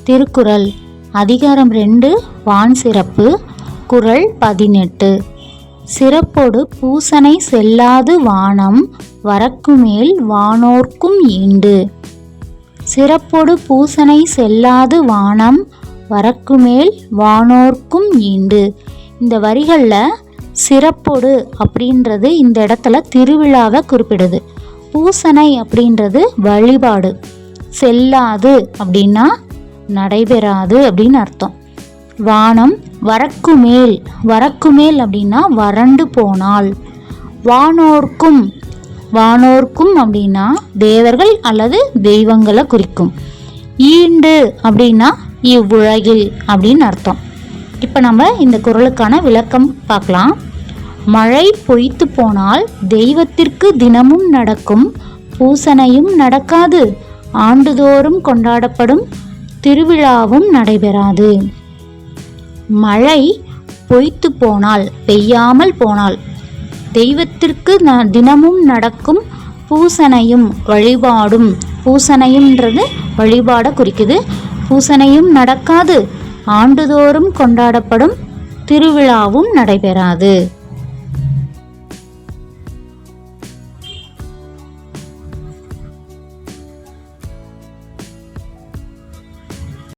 திருக்குறள் அதிகாரம் 2 வான் சிறப்பு. குறள் 18. சிறப்பொடு பூசனை செல்லாது வானம் வரக்குமேல் வானோர்க்கும் ஈண்டு. சிறப்பொடு பூசனை செல்லாது வானம் வரக்குமேல் வானோர்க்கும் ஈண்டு. இந்த வரிகளில் சிறப்பொடு அப்படின்றது இந்த இடத்துல திருவிழாவை குறிப்பிடுது. பூசனை அப்படின்றது வழிபாடு. செல்லாது அப்படின்னா நடைபெறாது அப்படின்னு அர்த்தம். வானம் வரக்குமேல், வரக்குமேல் அப்படின்னா வறண்டு போனால். வானோர்க்கும், வானோர்க்கும் அப்படின்னா தேவர்கள் அல்லது தெய்வங்களை குறிக்கும். ஈண்டு அப்படின்னா இவ்வுலகில் அப்படின்னு அர்த்தம். இப்போ நம்ம இந்த குறளுக்கான விளக்கம் பார்க்கலாம். மழை பொய்த்து போனால் தெய்வத்திற்கு தினமும் நடக்கும் பூசனையும் நடக்காது, ஆண்டுதோறும் கொண்டாடப்படும் திருவிழாவும் நடைபெறாது. மழை பொய்த்து போனால், பெய்யாமல் போனால், தெய்வத்திற்கு தினமும் நடக்கும் பூசனையும் வழிபாடும், பூசனையும்ன்றது வழிபாடை குறிக்குது, பூசனையும் நடக்காது, ஆண்டுதோறும் கொண்டாடப்படும் திருவிழாவும் நடைபெறாது.